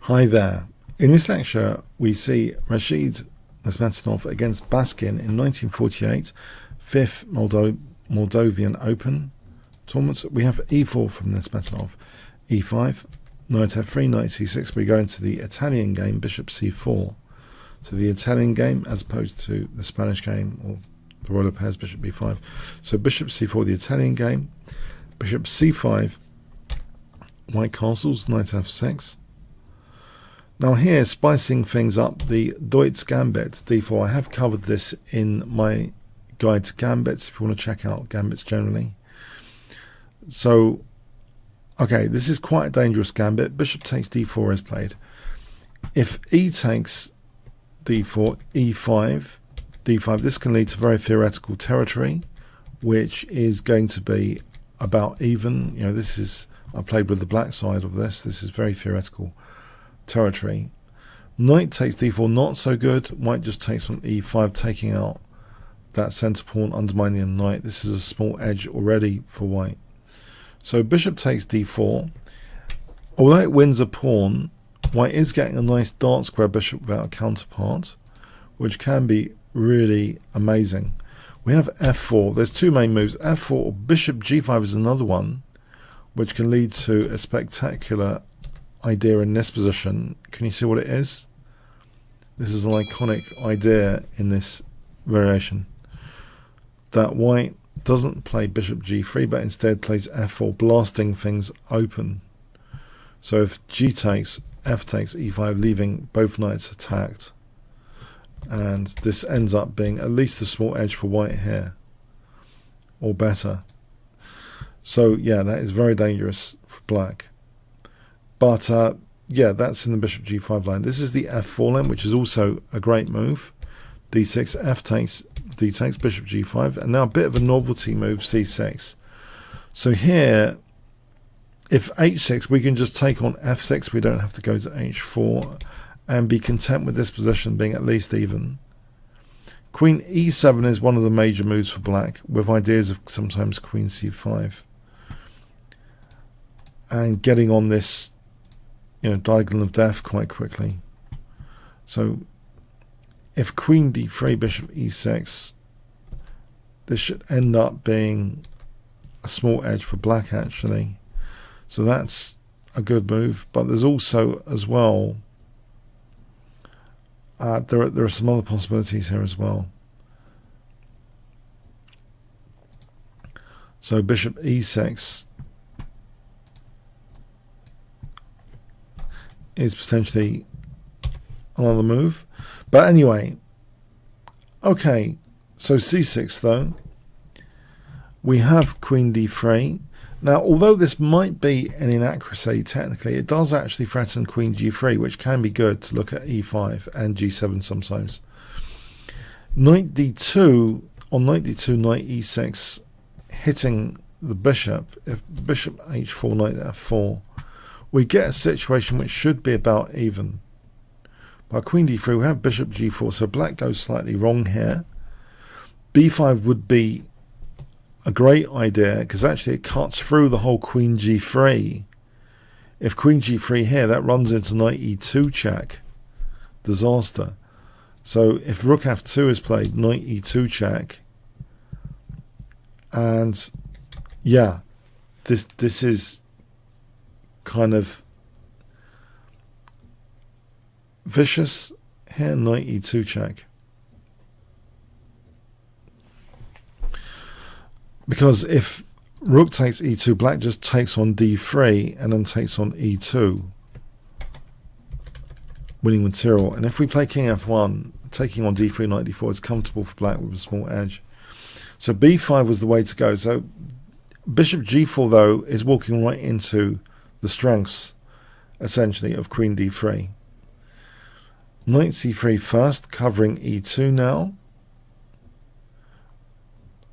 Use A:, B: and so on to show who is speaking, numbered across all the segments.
A: Hi there. In this lecture, we see Nezhmetdinov against Baskin in 1948, 5th Moldovan Open tournament. We have e4 from Nezhmetdinov, e5, knight f3, knight c6. We go into the Italian game, bishop c4. So the Italian game, as opposed to the Spanish game, or the royal pairs, bishop b5. So bishop c4, the Italian game, bishop c5, white castles, knight f6. Now here, spicing things up, the Deutz Gambit d4. I have covered this in my guide to gambits, if you want to check out gambits generally. So, okay, this is quite a dangerous gambit. Bishop takes d4 is played. If e takes d4, e5, d5, this can lead to very theoretical territory, which is going to be about even. You know, this is, I played with the black side of this. This is very theoretical territory. Knight takes d4, not so good. White just takes on e5, taking out that centre pawn, undermining the knight. This is a small edge already for white. So bishop takes d4. Although it wins a pawn, white is getting a nice dark square bishop without a counterpart, which can be really amazing. We have f4. There's two main moves. f4 or bishop g5 is another one, which can lead to a spectacular idea in this position. Can you see what it is? This is an iconic idea in this variation, that white doesn't play bishop g3 but instead plays f4, blasting things open. So if g takes, f takes, e5, leaving both knights attacked, and this ends up being at least a small edge for white here, or better. So yeah, that is very dangerous for black. But yeah, that's in the bishop g5 line. This is the f4 line, which is also a great move. d6, f takes, d takes, bishop g5, and now a bit of a novelty move, c6. So here, if h6, we can just take on f6. We don't have to go to h4 and be content with this position being at least even. Queen e7 is one of the major moves for black, with ideas of sometimes queen c5 and getting on this, you know, diagonal of death quite quickly. So if queen d3, bishop e6, this should end up being a small edge for black actually. So that's a good move. But there's also as well, there are some other possibilities here as well. So bishop e6 is potentially another move. But anyway, okay, so c6 though, we have queen d3. Now, although this might be an inaccuracy technically, it does actually threaten queen g3, which can be good to look at e5 and g7 sometimes. Knight d2, on knight d2, knight e6, hitting the bishop. If bishop h4, knight f4, we get a situation which should be about even. By queen d3, we have bishop g4, so black goes slightly wrong here. b5 would be a great idea, because actually it cuts through the whole queen g3. If queen g3 here, that runs into knight e2 check. Disaster. So if rook f2 is played, knight e2 check. And yeah, this is kind of vicious here, knight e2 check. Because if rook takes e2, black just takes on d3 and then takes on e2, winning material. And if we play king f1, taking on d3, knight d4, it's comfortable for black with a small edge. So b5 was the way to go. So bishop g4, though, is walking right into the strengths, essentially, of queen d3. Knight c3 first, covering e2 now.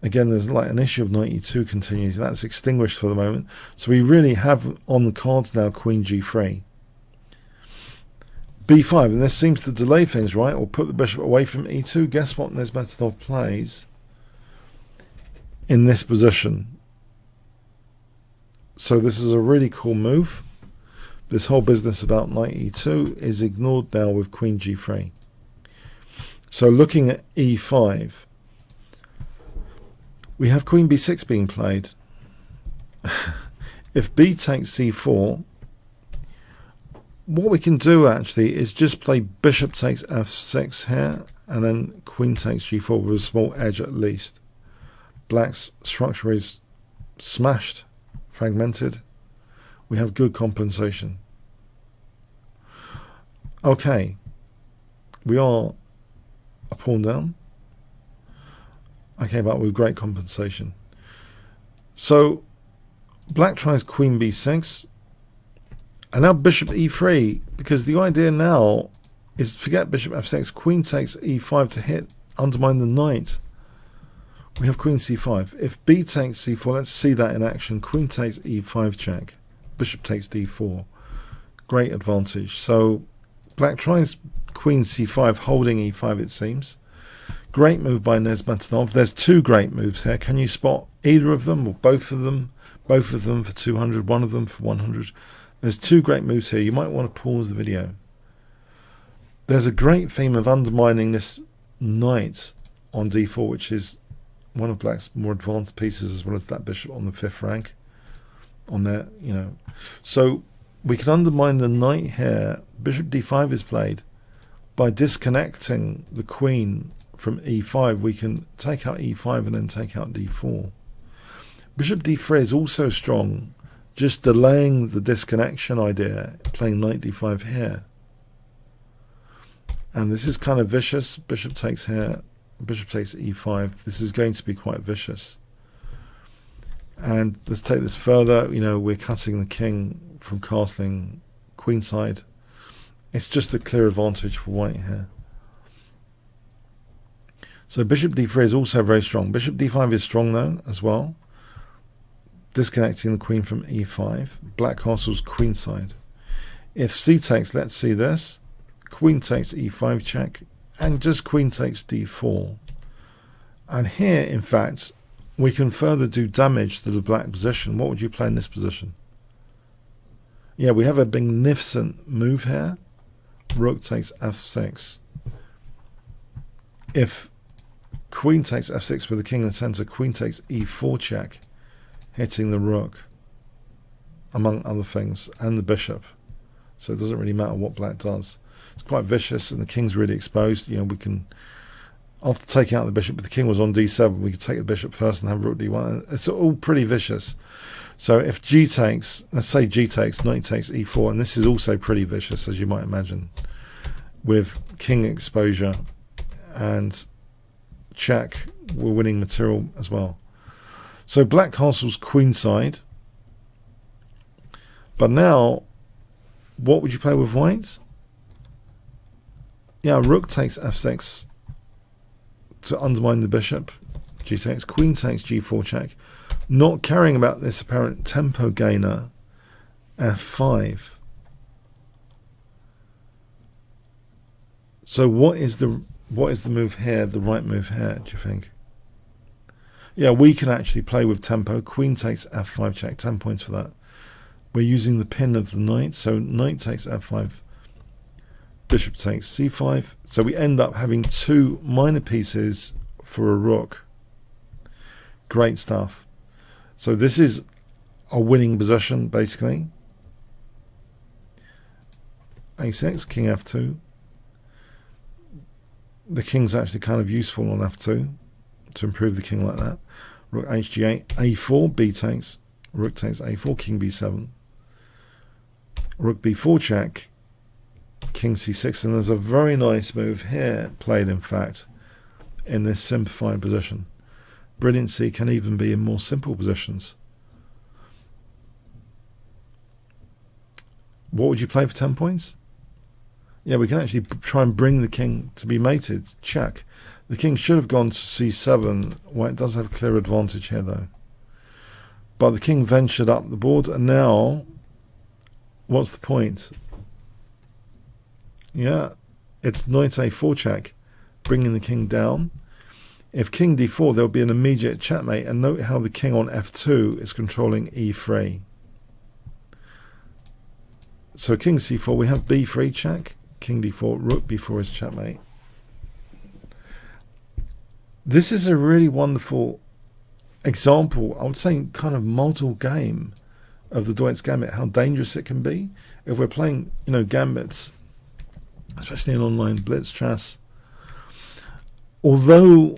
A: Again, there's like an issue of knight e2 continues. That's extinguished for the moment. So we really have on the cards now queen g3. b5, and this seems to delay things, right? Or put the bishop away from e2. Guess what Nezhmetdinov plays in this position? So this is a really cool move. This whole business about knight e2 is ignored now with queen g3. So looking at e5, we have queen b6 being played. If b takes c4, what we can do actually is just play bishop takes f6 here, and then queen takes g4 with a small edge at least. Black's structure is smashed, fragmented. We have good compensation. Okay, we are a pawn down. Okay, but with great compensation. So black tries queen b6, and now bishop e3, because the idea now is forget bishop f6, queen takes e5 to hit, undermine the knight. We have queen c5. If b takes c4, let's see that in action. Queen takes e5 check, bishop takes d4. Great advantage. So black tries queen c5, holding e5 it seems. Great move by Nezhmetdinov. There's two great moves here. Can you spot either of them or both of them? Both of them for 200, one of them for 100. There's two great moves here. You might want to pause the video. There's a great theme of undermining this knight on d4, which is one of black's more advanced pieces, as well as that bishop on the 5th rank on there, you know. So we can undermine the knight here. Bishop d5 is played. By disconnecting the queen from e5, we can take out e5 and then take out d4. Bishop d3 is also strong, just delaying the disconnection idea, playing knight d5 here. And this is kind of vicious. Bishop takes here, bishop takes e5. This is going to be quite vicious. And let's take this further. You know, we're cutting the king from castling queenside. It's just a clear advantage for white here. So bishop d3 is also very strong. Bishop d5 is strong though as well, disconnecting the queen from e5. Black castles queenside. If c takes, let's see this. Queen takes e5 check, and just queen takes d4. And here, in fact, we can further do damage to the black position. What would you play in this position? Yeah, we have a magnificent move here. Rook takes f6. If queen takes f6 with the king in the center, queen takes e4 check, hitting the rook, among other things, and the bishop. So it doesn't really matter what black does. It's quite vicious, and the king's really exposed. You know, we can, after taking out the bishop, but the king was on d7, we could take the bishop first and have rook d1. It's all pretty vicious. So if g takes, let's say g takes, knight takes e4, and this is also pretty vicious, as you might imagine, with king exposure and check, we're winning material as well. So black castles queenside. But now, what would you play with white? Yeah, rook takes f6 to undermine the bishop. G takes, queen takes g4 check. Not caring about this apparent tempo gainer, f5. So what is the move here, the right move here, do you think? Yeah, we can actually play with tempo. Queen takes f5 check, 10 points for that. We're using the pin of the knight, so knight takes f5, bishop takes c5. So we end up having two minor pieces for a rook. Great stuff. So this is a winning position, basically. a6, king f2. The king's actually kind of useful on f2 to improve the king like that. Rook hg8, a4, b takes, rook takes a4, king b7, rook b4 check, king c6, and there's a very nice move here played, in fact, in this simplified position. Brilliancy can even be in more simple positions. What would you play for 10 points? Yeah, we can actually try and bring the king to be mated. Check. The king should have gone to c7. White does have a clear advantage here, though. But the king ventured up the board, and now, what's the point? Yeah, it's knight a4 check, bringing the king down. If king d4, there'll be an immediate checkmate, and note how the king on f2 is controlling e3. So king c4, we have b3 check, king d4, rook b4 is checkmate. This is a really wonderful example, I would say kind of model game of the Deutz Gambit, how dangerous it can be if we're playing, gambits, especially in online blitz chess. Although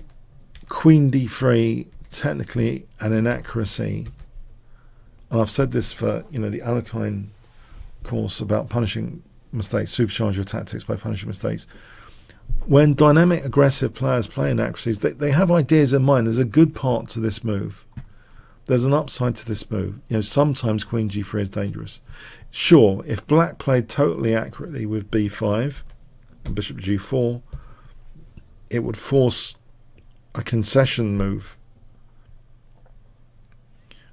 A: queen d3 technically an inaccuracy, and I've said this for the Alekhine course about punishing mistakes, supercharge your tactics by punishing mistakes. When dynamic aggressive players play inaccuracies, they have ideas in mind. There's a good part to this move. There's an upside to this move. Sometimes queen g3 is dangerous. Sure, if black played totally accurately with b5 and bishop g4, it would force a concession move.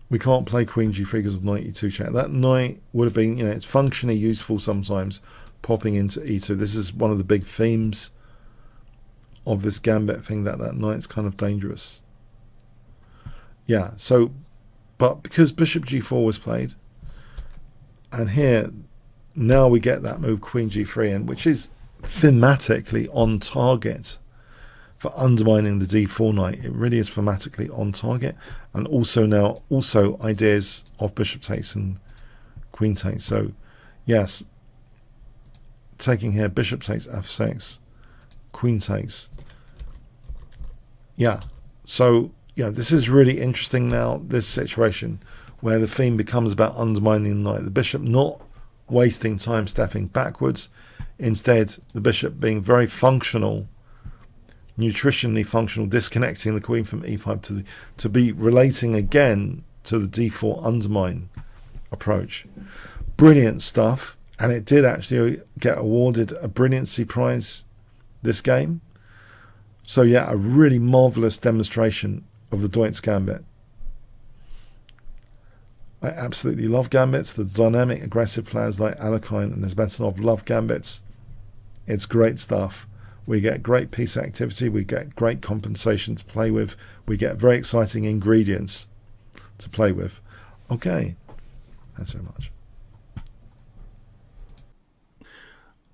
A: We can't play queen g3 because of knight e2 check. That knight would have been, it's functionally useful sometimes, popping into e2. This is one of the big themes of this gambit thing, that knight's kind of dangerous. Yeah, so, but because bishop g4 was played, and here, now we get that move queen g3, and which is thematically on target for undermining the d4 knight. It really is thematically on target, and also now ideas of bishop takes and queen takes. So yes, taking here, bishop takes f6, queen takes. Yeah, so this is really interesting now, this situation where the theme becomes about undermining the knight, the bishop not wasting time stepping backwards, instead the bishop being very functional, nutritionally functional, disconnecting the queen from e5 to be relating again to the d4 undermine approach. Brilliant stuff, and it did actually get awarded a brilliancy prize this game. So yeah, a really marvelous demonstration of the Deutz Gambit. I absolutely love gambits. The dynamic aggressive players like Alekhine and Nezhmetdinov love gambits. It's great stuff. We get great piece activity, we get great compensation to play with, we get very exciting ingredients to play with. Okay, thanks very much.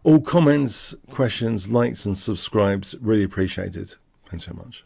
A: All comments, questions, likes and subscribes, really appreciated. Thanks so much.